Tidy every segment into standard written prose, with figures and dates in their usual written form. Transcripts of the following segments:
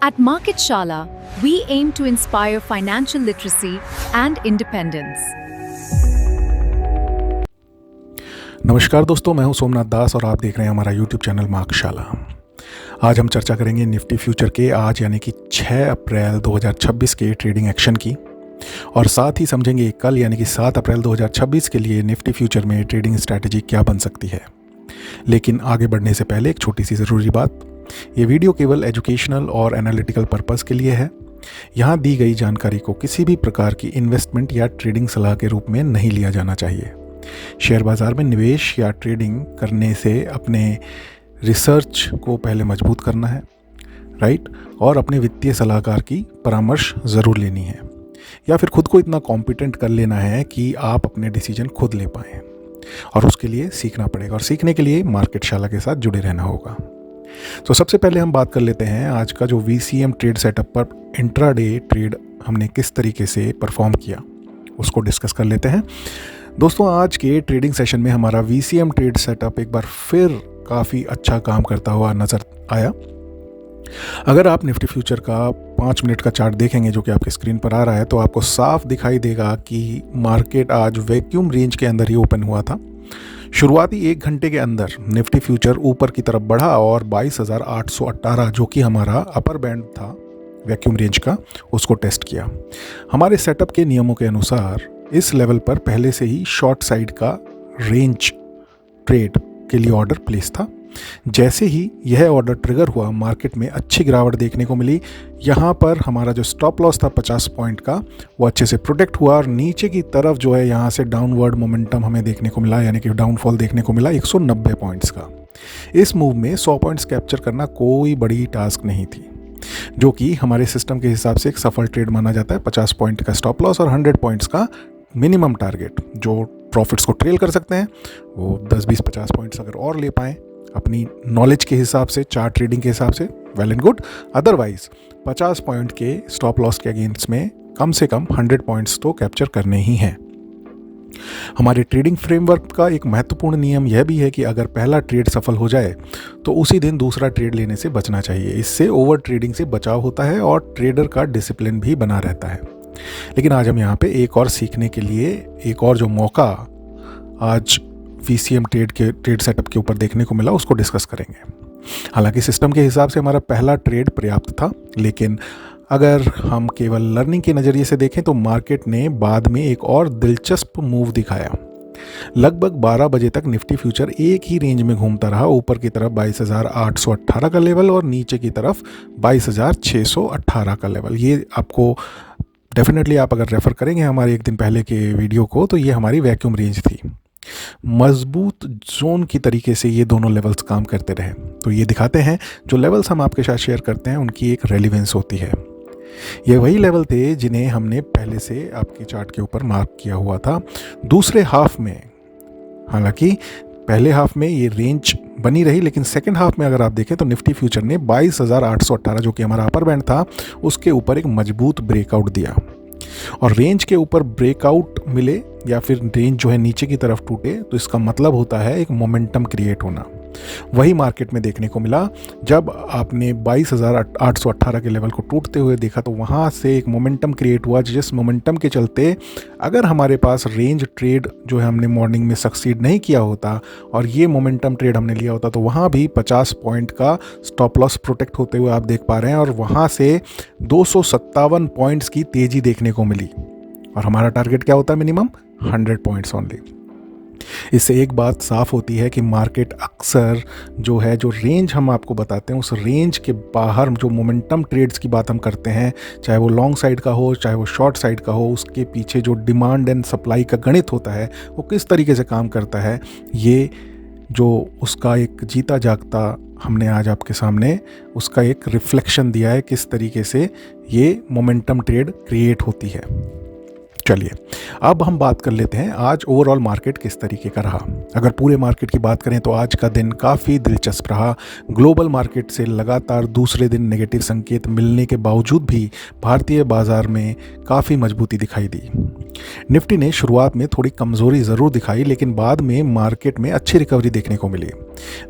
At Market Shala, we aim to inspire financial literacy and independence. नमस्कार दोस्तों, मैं हूं सोमनाथ दास और आप देख रहे हैं हमारा YouTube चैनल मार्केट शाला। आज हम चर्चा करेंगे निफ्टी फ्यूचर के आज यानी कि 6 अप्रैल 2026 के ट्रेडिंग एक्शन की और साथ ही समझेंगे कल यानी कि 7 अप्रैल 2026 के लिए निफ्टी फ्यूचर में ट्रेडिंग स्ट्रैटेजी क्या बन सकती है। लेकिन आगे बढ़ने से पहले एक छोटी सी ज़रूरी बात, ये वीडियो केवल एजुकेशनल और एनालिटिकल पर्पज़ के लिए है। यहाँ दी गई जानकारी को किसी भी प्रकार की इन्वेस्टमेंट या ट्रेडिंग सलाह के रूप में नहीं लिया जाना चाहिए। शेयर बाज़ार में निवेश या ट्रेडिंग करने से अपने रिसर्च को पहले मजबूत करना है, राइट, और अपने वित्तीय सलाहकार की परामर्श ज़रूर लेनी है या फिर खुद को इतना कॉम्पिटेंट कर लेना है कि आप अपने डिसीजन खुद ले पाएँ और उसके लिए सीखना पड़ेगा और सीखने के लिए मार्केट शाला के साथ जुड़े रहना होगा। तो सबसे पहले हम बात कर लेते हैं आज का जो VCM ट्रेड सेटअप पर इंट्राडे ट्रेड हमने किस तरीके से परफॉर्म किया, उसको डिस्कस कर लेते हैं। दोस्तों, आज के ट्रेडिंग सेशन में हमारा VCM ट्रेड सेटअप एक बार फिर काफ़ी अच्छा काम करता हुआ नज़र आया। अगर आप निफ्टी फ्यूचर का 5 मिनट का चार्ट देखेंगे जो कि आपके स्क्रीन पर आ रहा है, तो आपको साफ दिखाई देगा कि मार्केट आज वैक्यूम रेंज के अंदर ही ओपन हुआ था। शुरुआती 1 घंटे के अंदर निफ्टी फ्यूचर ऊपर की तरफ बढ़ा और 22,818 जो कि हमारा अपर बैंड था वैक्यूम रेंज का, उसको टेस्ट किया। हमारे सेटअप के नियमों के अनुसार इस लेवल पर पहले से ही शॉर्ट साइड का रेंज ट्रेड के लिए ऑर्डर प्लेस था। जैसे ही यह ऑर्डर ट्रिगर हुआ, मार्केट में अच्छी गिरावट देखने को मिली। यहाँ पर हमारा जो स्टॉप लॉस था 50 पॉइंट का, वो अच्छे से प्रोटेक्ट हुआ और नीचे की तरफ जो है यहाँ से डाउनवर्ड मोमेंटम हमें देखने को मिला, यानी कि डाउनफॉल देखने को मिला 190 पॉइंट्स का। इस मूव में 100 पॉइंट्स कैप्चर करना कोई बड़ी टास्क नहीं थी, जो कि हमारे सिस्टम के हिसाब से एक सफल ट्रेड माना जाता है। 50 पॉइंट का स्टॉप लॉस और 100 पॉइंट्स का मिनिमम टारगेट, जो प्रॉफिट्स को ट्रेल कर सकते हैं, वो 10, 20, 50 पॉइंट्स अगर और ले पाएँ अपनी नॉलेज के हिसाब से, चार्ट ट्रेडिंग के हिसाब से, well and good. Otherwise 50 point के स्टॉप लॉस के अगेंस्ट में कम से कम 100 पॉइंट्स तो कैप्चर करने ही हैं। हमारे ट्रेडिंग फ्रेमवर्क का एक महत्वपूर्ण नियम यह भी है कि अगर पहला ट्रेड सफल हो जाए तो उसी दिन दूसरा ट्रेड लेने से बचना चाहिए। इससे ओवर ट्रेडिंग से बचाव होता है और ट्रेडर का डिसिप्लिन भी बना रहता है। लेकिन आज हम यहाँ पे एक और सीखने के लिए एक और जो मौका आज VCM ट्रेड सेटअप के ऊपर देखने को मिला, उसको डिस्कस करेंगे। हालांकि सिस्टम के हिसाब से हमारा पहला ट्रेड पर्याप्त था, लेकिन अगर हम केवल लर्निंग के नज़रिए से देखें तो मार्केट ने बाद में एक और दिलचस्प मूव दिखाया। लगभग 12 बजे तक निफ्टी फ्यूचर एक ही रेंज में घूमता रहा, ऊपर की तरफ 22,818 का लेवल और नीचे की तरफ 22,618 का लेवल। ये आपको डेफिनेटली, आप अगर रेफ़र करेंगे हमारे एक दिन पहले के वीडियो को, तो ये हमारी वैक्यूम रेंज थी। मजबूत जोन की तरीके से ये दोनों लेवल्स काम करते रहे। तो ये दिखाते हैं जो लेवल्स हम आपके साथ शेयर करते हैं उनकी एक रेलिवेंस होती है। ये वही लेवल थे जिन्हें हमने पहले से आपके चार्ट के ऊपर मार्क किया हुआ था। दूसरे हाफ में, हालांकि पहले हाफ में ये रेंज बनी रही, लेकिन सेकेंड हाफ में अगर आप देखें तो निफ्टी फ्यूचर ने 22,818 जो कि हमारा अपर बैंड था, उसके ऊपर एक मजबूत ब्रेकआउट दिया और रेंज के ऊपर ब्रेकआउट मिले या फिर रेंज जो है नीचे की तरफ टूटे, तो इसका मतलब होता है एक मोमेंटम क्रिएट होना। वही मार्केट में देखने को मिला। जब आपने 22,818 के लेवल को टूटते हुए देखा तो वहाँ से एक मोमेंटम क्रिएट हुआ, जिस मोमेंटम के चलते अगर हमारे पास रेंज ट्रेड जो है हमने मॉर्निंग में सक्सीड नहीं किया होता और ये मोमेंटम ट्रेड हमने लिया होता, तो वहाँ भी 50 पॉइंट का स्टॉप लॉस प्रोटेक्ट होते हुए आप देख पा रहे हैं और वहाँ से 257 पॉइंट्स की तेज़ी देखने को मिली। और हमारा टारगेट क्या होता है? Minimum 100 points only. इससे एक बात साफ होती है कि मार्केट अक्सर जो है, जो रेंज हम आपको बताते हैं, उस रेंज के बाहर जो मोमेंटम ट्रेड्स की बात हम करते हैं, चाहे वो लॉन्ग साइड का हो चाहे वो शॉर्ट साइड का हो, उसके पीछे जो डिमांड एंड सप्लाई का गणित होता है वो किस तरीके से काम करता है, ये जो उसका एक जीता जागता हमने आज आपके सामने उसका एक रिफ्लेक्शन दिया है, किस तरीके से ये मोमेंटम ट्रेड क्रिएट होती है। चलिए अब हम बात कर लेते हैं आज ओवरऑल मार्केट किस तरीके का रहा। अगर पूरे मार्केट की बात करें तो आज का दिन काफ़ी दिलचस्प रहा। ग्लोबल मार्केट से लगातार दूसरे दिन नेगेटिव संकेत मिलने के बावजूद भी भारतीय बाजार में काफ़ी मजबूती दिखाई दी। निफ्टी ने शुरुआत में थोड़ी कमजोरी ज़रूर दिखाई, लेकिन बाद में मार्केट में अच्छी रिकवरी देखने को मिली।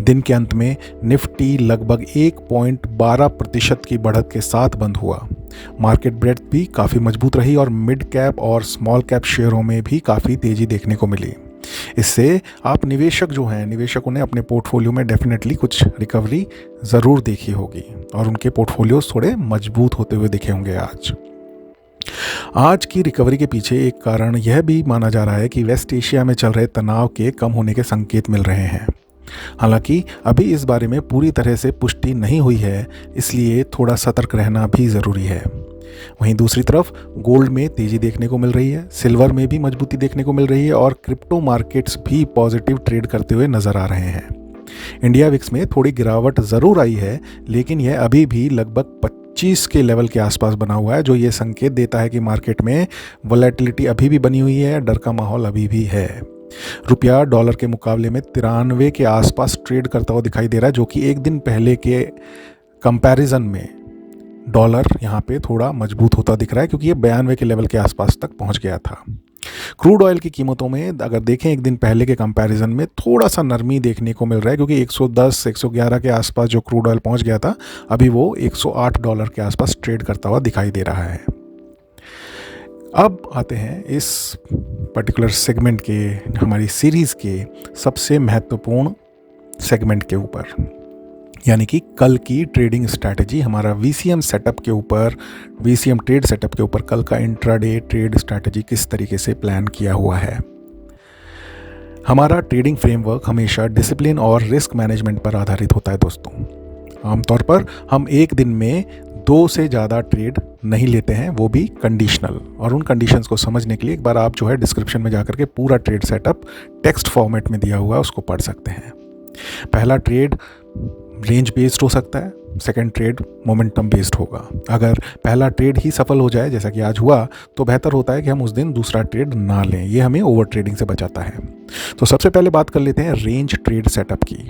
दिन के अंत में निफ्टी लगभग 1.12% की बढ़त के साथ बंद हुआ। मार्केट ब्रेड्थ भी काफ़ी मजबूत रही और मिड कैप और स्मॉल कैप शेयरों में भी काफ़ी तेज़ी देखने को मिली। इससे आप निवेशकों ने अपने पोर्टफोलियो में डेफिनेटली कुछ रिकवरी ज़रूर देखी होगी और उनके पोर्टफोलियोज थोड़े मजबूत होते हुए दिखे होंगे। आज की रिकवरी के पीछे एक कारण यह भी माना जा रहा है कि वेस्ट एशिया में चल रहे तनाव के कम होने के संकेत मिल रहे हैं। हालांकि अभी इस बारे में पूरी तरह से पुष्टि नहीं हुई है, इसलिए थोड़ा सतर्क रहना भी ज़रूरी है। वहीं दूसरी तरफ गोल्ड में तेज़ी देखने को मिल रही है, सिल्वर में भी मजबूती देखने को मिल रही है और क्रिप्टो मार्केट्स भी पॉजिटिव ट्रेड करते हुए नजर आ रहे हैं। इंडिया विक्स में थोड़ी गिरावट ज़रूर आई है, लेकिन यह अभी भी लगभग 25 के लेवल के आसपास बना हुआ है, जो ये संकेत देता है कि मार्केट में वोलेटिलिटी अभी भी बनी हुई है, डर का माहौल अभी भी है। रुपया डॉलर के मुकाबले में 93 के आसपास ट्रेड करता हुआ दिखाई दे रहा है, जो कि एक दिन पहले के कंपैरिजन में डॉलर यहाँ पे थोड़ा मजबूत होता दिख रहा है, क्योंकि ये 92 के लेवल के आसपास तक पहुँच गया था। क्रूड ऑयल की कीमतों में अगर देखें एक दिन पहले के कंपैरिजन में थोड़ा सा नरमी देखने को मिल रहा है, क्योंकि 110-111 के आसपास जो क्रूड ऑयल पहुंच गया था, अभी वो $108 के आसपास ट्रेड करता हुआ दिखाई दे रहा है। अब आते हैं इस पर्टिकुलर सेगमेंट के, हमारी सीरीज़ के सबसे महत्वपूर्ण सेगमेंट के ऊपर, यानी कि कल की ट्रेडिंग स्ट्रैटेजी। हमारा VCM सेटअप के ऊपर, VCM ट्रेड सेटअप के ऊपर कल का इंट्राडे ट्रेड स्ट्रैटेजी किस तरीके से प्लान किया हुआ है। हमारा ट्रेडिंग फ्रेमवर्क हमेशा डिसिप्लिन और रिस्क मैनेजमेंट पर आधारित होता है दोस्तों। आमतौर पर हम एक दिन में 2 से ज़्यादा ट्रेड नहीं लेते हैं, वो भी कंडीशनल। और उन कंडीशंस को समझने के लिए एक बार आप जो है डिस्क्रिप्शन में जाकर के पूरा ट्रेड सेटअप टेक्स्ट फॉर्मेट में दिया हुआ है, उसको पढ़ सकते हैं। पहला ट्रेड रेंज बेस्ड हो सकता है, सेकंड ट्रेड मोमेंटम बेस्ड होगा। अगर पहला ट्रेड ही सफल हो जाए, जैसा कि आज हुआ, तो बेहतर होता है कि हम उस दिन दूसरा ट्रेड ना लें। ये हमें ओवर ट्रेडिंग से बचाता है। तो सबसे पहले बात कर लेते हैं रेंज ट्रेड सेटअप की।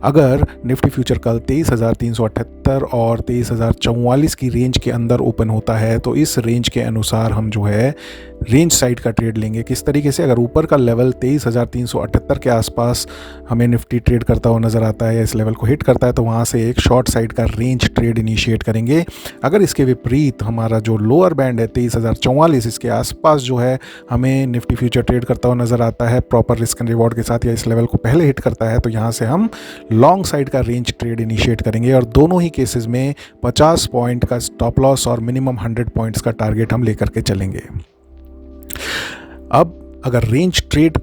अगर निफ्टी फ्यूचर कल 23,378 और 23,044 की रेंज के अंदर ओपन होता है, तो इस रेंज के अनुसार हम जो है रेंज साइड का ट्रेड लेंगे। किस तरीके से? अगर ऊपर का लेवल 23,378 के आसपास हमें निफ्टी ट्रेड करता हुआ नजर आता है या इस लेवल को हिट करता है, तो वहाँ से एक शॉर्ट साइड का रेंज ट्रेड इनिशिएट करेंगे। अगर इसके विपरीत हमारा जो लोअर बैंड है 23,044, इसके आसपास जो है हमें निफ्टी फ्यूचर ट्रेड करता हुआ नजर आता है प्रॉपर रिस्क एंड रिवॉर्ड के साथ, या इस लेवल को पहले हिट करता है, तो यहाँ से हम लॉन्ग साइड का रेंज ट्रेड इनिशिएट करेंगे। और दोनों ही केसेस में 50 पॉइंट का स्टॉप लॉस और मिनिमम 100 पॉइंट्स का टारगेट हम लेकर के चलेंगे। अब अगर रेंज ट्रेड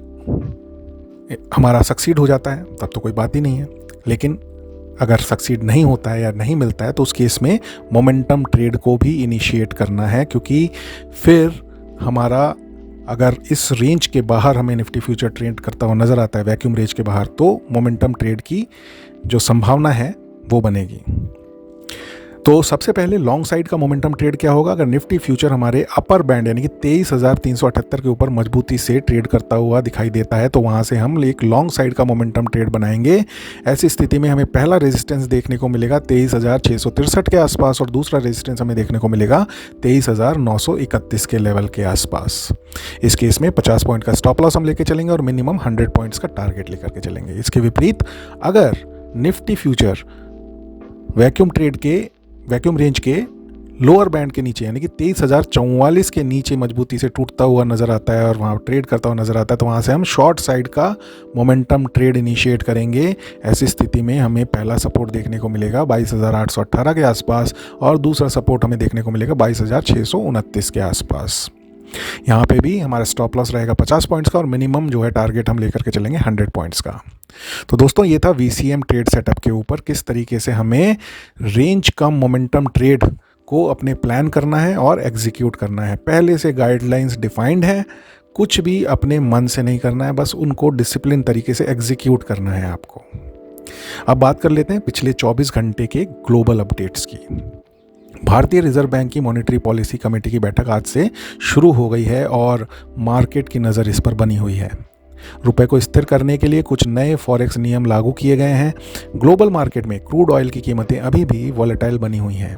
हमारा सक्सीड हो जाता है तब तो कोई बात ही नहीं है, लेकिन अगर सक्सीड नहीं होता है या नहीं मिलता है, तो उस केस में मोमेंटम ट्रेड को भी इनिशिएट करना है, क्योंकि फिर हमारा अगर इस रेंज के बाहर हमें निफ्टी फ्यूचर ट्रेड करता हुआ नज़र आता है, वैक्यूम रेंज के बाहर, तो मोमेंटम ट्रेड की जो संभावना है वो बनेगी। तो सबसे पहले लॉन्ग साइड का मोमेंटम ट्रेड क्या होगा? अगर निफ्टी फ्यूचर हमारे अपर बैंड यानी कि 23,378 के ऊपर मजबूती से ट्रेड करता हुआ दिखाई देता है, तो वहाँ से हम एक लॉन्ग साइड का मोमेंटम ट्रेड बनाएंगे। ऐसी स्थिति में हमें पहला रेजिस्टेंस देखने को मिलेगा 23,663 के आसपास और दूसरा रेजिस्टेंस हमें देखने को मिलेगा 23,931 के लेवल के आसपास। इस केस में 50 पॉइंट का स्टॉप लॉस हम लेके चलेंगे और मिनिमम 100 पॉइंट्स का टारगेट लेकर के चलेंगे। इसके विपरीत अगर निफ्टी फ्यूचर वैक्यूम रेंज के लोअर बैंड के नीचे यानी कि 23,044 के नीचे मजबूती से टूटता हुआ नज़र आता है और वहाँ ट्रेड करता हुआ नज़र आता है, तो वहाँ से हम शॉर्ट साइड का मोमेंटम ट्रेड इनिशिएट करेंगे। ऐसी स्थिति में हमें पहला सपोर्ट देखने को मिलेगा 22,818 के आसपास और दूसरा सपोर्ट हमें देखने को मिलेगा 22,629 के आसपास। यहाँ पे भी हमारा स्टॉप लॉस रहेगा 50 पॉइंट्स का और मिनिमम जो है टारगेट हम लेकर के चलेंगे 100 पॉइंट्स का। तो दोस्तों ये था VCM ट्रेड सेटअप के ऊपर किस तरीके से हमें रेंज कम मोमेंटम ट्रेड को अपने प्लान करना है और एग्जीक्यूट करना है। पहले से गाइडलाइंस डिफाइंड है, कुछ भी अपने मन से नहीं करना है, बस उनको डिसिप्लिन तरीके से एग्जीक्यूट करना है आपको। अब बात कर लेते हैं पिछले 24 घंटे के ग्लोबल अपडेट्स की। भारतीय रिजर्व बैंक की मॉनेटरी पॉलिसी कमेटी की बैठक आज से शुरू हो गई है और मार्केट की नज़र इस पर बनी हुई है। रुपए को स्थिर करने के लिए कुछ नए फॉरेक्स नियम लागू किए गए हैं। ग्लोबल मार्केट में क्रूड ऑयल की कीमतें अभी भी वॉलेटाइल बनी हुई हैं।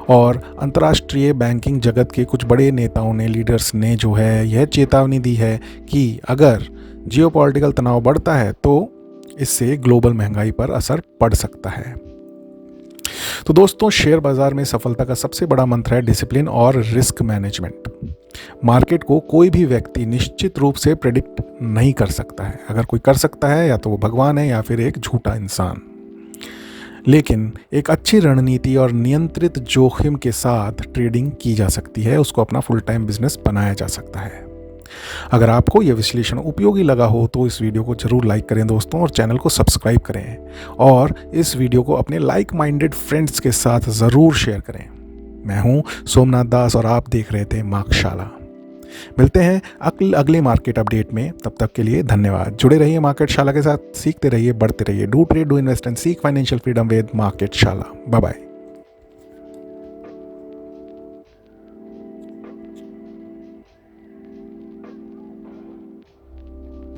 और अंतर्राष्ट्रीय बैंकिंग जगत के कुछ बड़े नेताओं ने, लीडर्स ने जो है यह चेतावनी दी है कि अगर जियोपॉलिटिकल तनाव बढ़ता है तो इससे ग्लोबल महंगाई पर असर पड़ सकता है। तो दोस्तों, शेयर बाजार में सफलता का सबसे बड़ा मंत्र है डिसिप्लिन और रिस्क मैनेजमेंट। मार्केट को कोई भी व्यक्ति निश्चित रूप से प्रेडिक्ट नहीं कर सकता है। अगर कोई कर सकता है या तो वो भगवान है या फिर एक झूठा इंसान। लेकिन एक अच्छी रणनीति और नियंत्रित जोखिम के साथ ट्रेडिंग की जा सकती है, उसको अपना फुल टाइम बिजनेस बनाया जा सकता है। अगर आपको यह विश्लेषण उपयोगी लगा हो तो इस वीडियो को जरूर लाइक करें दोस्तों, और चैनल को सब्सक्राइब करें, और इस वीडियो को अपने लाइक माइंडेड फ्रेंड्स के साथ ज़रूर शेयर करें। मैं हूं सोमनाथ दास और आप देख रहे थे मार्केटशाला। मिलते हैं अगले मार्केट अपडेट में। तब तक के लिए धन्यवाद। जुड़े रहिए मार्केटशाला के साथ, सीखते रहिए, बढ़ते रहिए। Do trade, do invest and seek financial freedom with Marketshala. Bye bye.